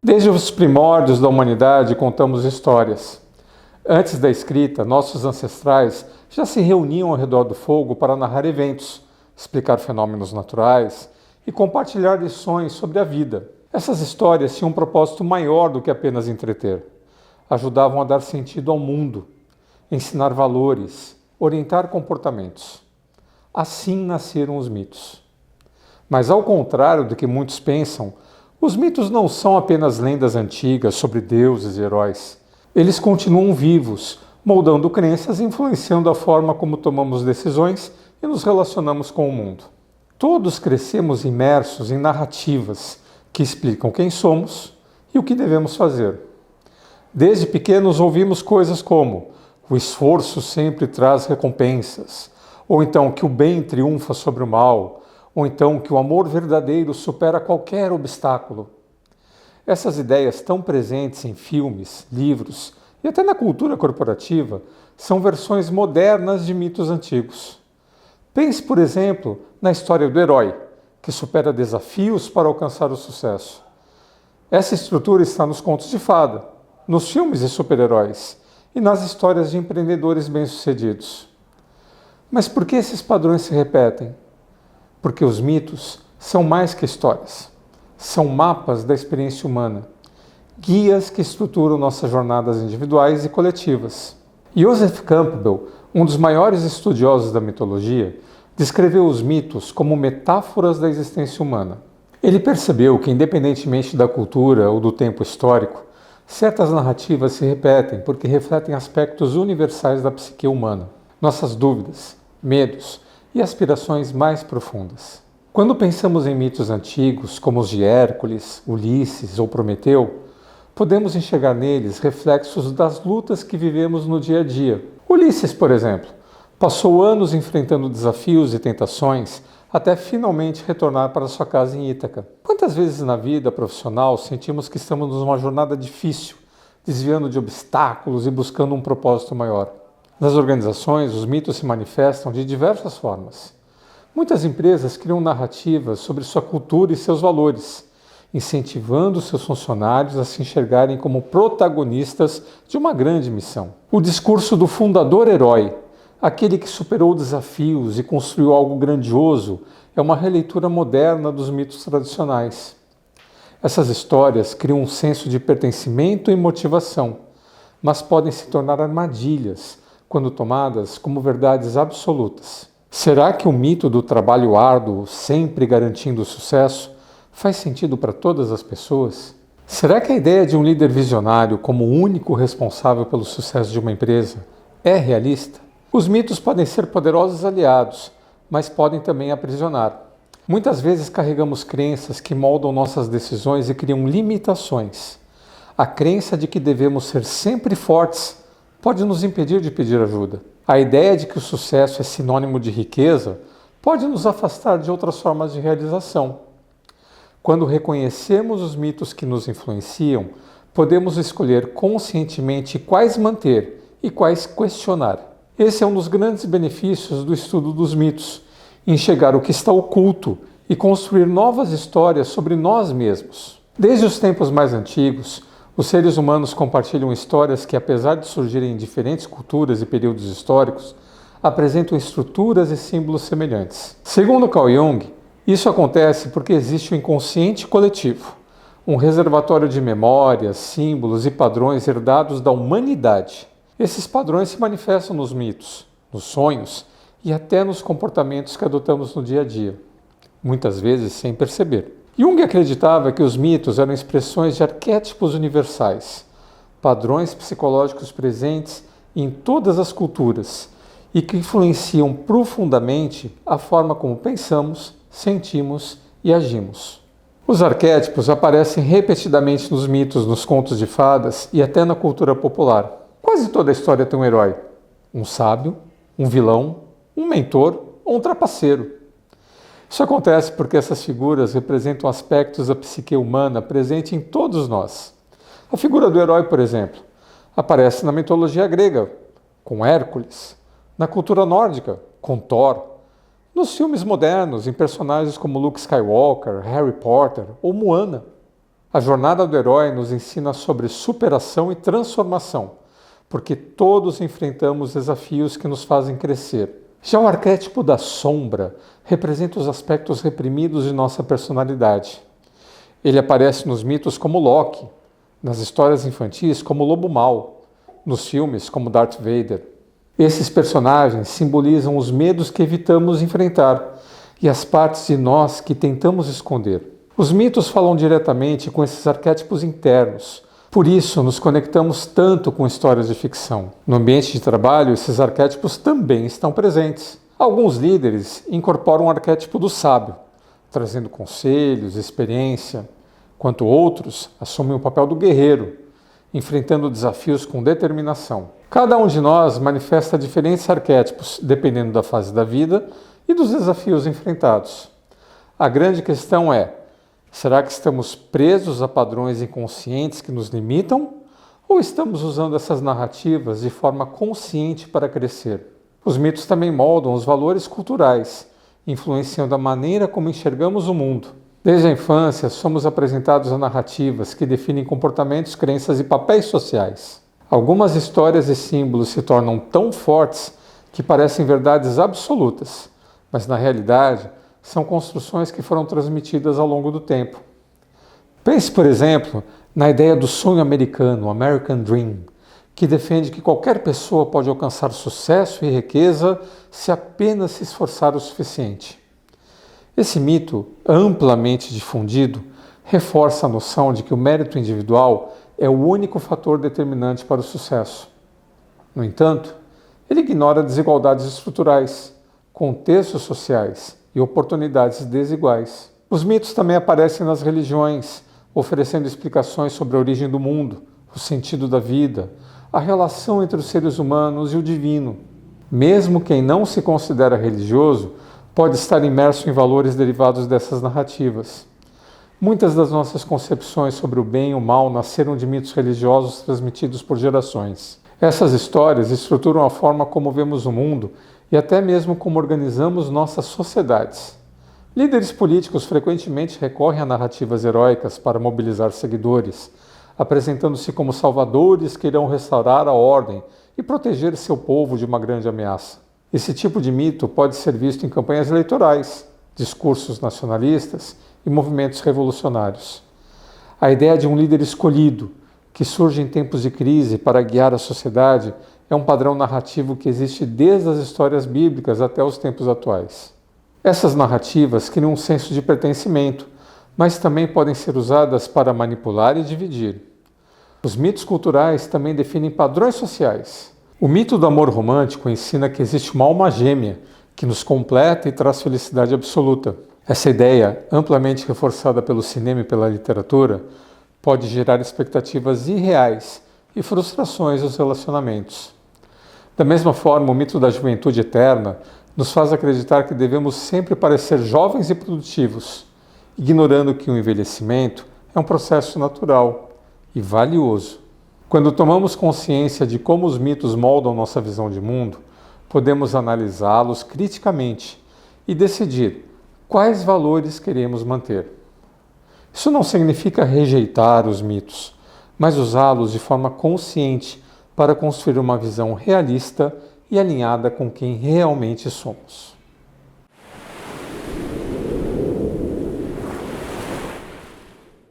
Desde os primórdios da humanidade contamos histórias. Antes da escrita, nossos ancestrais já se reuniam ao redor do fogo para narrar eventos, explicar fenômenos naturais e compartilhar lições sobre a vida. Essas histórias tinham um propósito maior do que apenas entreter. Ajudavam a dar sentido ao mundo, ensinar valores, orientar comportamentos. Assim nasceram os mitos. Mas ao contrário do que muitos pensam, os mitos não são apenas lendas antigas sobre deuses e heróis. Eles continuam vivos, moldando crenças e influenciando a forma como tomamos decisões e nos relacionamos com o mundo. Todos crescemos imersos em narrativas que explicam quem somos e o que devemos fazer. Desde pequenos ouvimos coisas como: o esforço sempre traz recompensas, ou então que o bem triunfa sobre o mal, ou então que o amor verdadeiro supera qualquer obstáculo. Essas ideias tão presentes em filmes, livros e até na cultura corporativa são versões modernas de mitos antigos. Pense, por exemplo, na história do herói, que supera desafios para alcançar o sucesso. Essa estrutura está nos contos de fada, nos filmes de super-heróis e nas histórias de empreendedores bem-sucedidos. Mas por que esses padrões se repetem? Porque os mitos são mais que histórias. São mapas da experiência humana, guias que estruturam nossas jornadas individuais e coletivas. Joseph Campbell, um dos maiores estudiosos da mitologia, descreveu os mitos como metáforas da existência humana. Ele percebeu que, independentemente da cultura ou do tempo histórico, certas narrativas se repetem porque refletem aspectos universais da psique humana, nossas dúvidas, medos e aspirações mais profundas. Quando pensamos em mitos antigos, como os de Hércules, Ulisses ou Prometeu, podemos enxergar neles reflexos das lutas que vivemos no dia a dia. Ulisses, por exemplo, passou anos enfrentando desafios e tentações até finalmente retornar para sua casa em Ítaca. Quantas vezes na vida profissional sentimos que estamos numa jornada difícil, desviando de obstáculos e buscando um propósito maior? Nas organizações, os mitos se manifestam de diversas formas. Muitas empresas criam narrativas sobre sua cultura e seus valores, incentivando seus funcionários a se enxergarem como protagonistas de uma grande missão. O discurso do fundador herói, aquele que superou desafios e construiu algo grandioso, é uma releitura moderna dos mitos tradicionais. Essas histórias criam um senso de pertencimento e motivação, mas podem se tornar armadilhas quando tomadas como verdades absolutas. Será que o mito do trabalho árduo, sempre garantindo o sucesso, faz sentido para todas as pessoas? Será que a ideia de um líder visionário como o único responsável pelo sucesso de uma empresa é realista? Os mitos podem ser poderosos aliados, mas podem também aprisionar. Muitas vezes carregamos crenças que moldam nossas decisões e criam limitações. A crença de que devemos ser sempre fortes pode nos impedir de pedir ajuda. A ideia de que o sucesso é sinônimo de riqueza pode nos afastar de outras formas de realização. Quando reconhecemos os mitos que nos influenciam, podemos escolher conscientemente quais manter e quais questionar. Esse é um dos grandes benefícios do estudo dos mitos, enxergar o que está oculto e construir novas histórias sobre nós mesmos. Desde os tempos mais antigos, os seres humanos compartilham histórias que, apesar de surgirem em diferentes culturas e períodos históricos, apresentam estruturas e símbolos semelhantes. Segundo Carl Jung, isso acontece porque existe o inconsciente coletivo, um reservatório de memórias, símbolos e padrões herdados da humanidade. Esses padrões se manifestam nos mitos, nos sonhos e até nos comportamentos que adotamos no dia a dia, muitas vezes sem perceber. Jung acreditava que os mitos eram expressões de arquétipos universais, padrões psicológicos presentes em todas as culturas e que influenciam profundamente a forma como pensamos, sentimos e agimos. Os arquétipos aparecem repetidamente nos mitos, nos contos de fadas e até na cultura popular. Quase toda a história tem um herói, um sábio, um vilão, um mentor ou um trapaceiro. Isso acontece porque essas figuras representam aspectos da psique humana presente em todos nós. A figura do herói, por exemplo, aparece na mitologia grega, com Hércules, na cultura nórdica, com Thor, nos filmes modernos, em personagens como Luke Skywalker, Harry Potter ou Moana. A jornada do herói nos ensina sobre superação e transformação, porque todos enfrentamos desafios que nos fazem crescer. Já o arquétipo da sombra representa os aspectos reprimidos de nossa personalidade. Ele aparece nos mitos como Loki, nas histórias infantis como Lobo Mau, nos filmes como Darth Vader. Esses personagens simbolizam os medos que evitamos enfrentar e as partes de nós que tentamos esconder. Os mitos falam diretamente com esses arquétipos internos. Por isso, nos conectamos tanto com histórias de ficção. No ambiente de trabalho, esses arquétipos também estão presentes. Alguns líderes incorporam o arquétipo do sábio, trazendo conselhos, experiência, enquanto outros assumem o papel do guerreiro, enfrentando desafios com determinação. Cada um de nós manifesta diferentes arquétipos, dependendo da fase da vida e dos desafios enfrentados. A grande questão é: será que estamos presos a padrões inconscientes que nos limitam? Ou estamos usando essas narrativas de forma consciente para crescer? Os mitos também moldam os valores culturais, influenciando a maneira como enxergamos o mundo. Desde a infância, somos apresentados a narrativas que definem comportamentos, crenças e papéis sociais. Algumas histórias e símbolos se tornam tão fortes que parecem verdades absolutas, mas na realidade são construções que foram transmitidas ao longo do tempo. Pense, por exemplo, na ideia do sonho americano, o American Dream, que defende que qualquer pessoa pode alcançar sucesso e riqueza se apenas se esforçar o suficiente. Esse mito, amplamente difundido, reforça a noção de que o mérito individual é o único fator determinante para o sucesso. No entanto, ele ignora desigualdades estruturais, contextos sociais e oportunidades desiguais. Os mitos também aparecem nas religiões, oferecendo explicações sobre a origem do mundo, o sentido da vida, a relação entre os seres humanos e o divino. Mesmo quem não se considera religioso pode estar imerso em valores derivados dessas narrativas. Muitas das nossas concepções sobre o bem e o mal nasceram de mitos religiosos transmitidos por gerações. Essas histórias estruturam a forma como vemos o mundo e até mesmo como organizamos nossas sociedades. Líderes políticos frequentemente recorrem a narrativas heróicas para mobilizar seguidores, apresentando-se como salvadores que irão restaurar a ordem e proteger seu povo de uma grande ameaça. Esse tipo de mito pode ser visto em campanhas eleitorais, discursos nacionalistas e movimentos revolucionários. A ideia de um líder escolhido, que surge em tempos de crise para guiar a sociedade, é um padrão narrativo que existe desde as histórias bíblicas até os tempos atuais. Essas narrativas criam um senso de pertencimento, mas também podem ser usadas para manipular e dividir. Os mitos culturais também definem padrões sociais. O mito do amor romântico ensina que existe uma alma gêmea que nos completa e traz felicidade absoluta. Essa ideia, amplamente reforçada pelo cinema e pela literatura, pode gerar expectativas irreais e frustrações nos relacionamentos. Da mesma forma, o mito da juventude eterna nos faz acreditar que devemos sempre parecer jovens e produtivos, ignorando que o envelhecimento é um processo natural e valioso. Quando tomamos consciência de como os mitos moldam nossa visão de mundo, podemos analisá-los criticamente e decidir quais valores queremos manter. Isso não significa rejeitar os mitos, mas usá-los de forma consciente para construir uma visão realista e alinhada com quem realmente somos.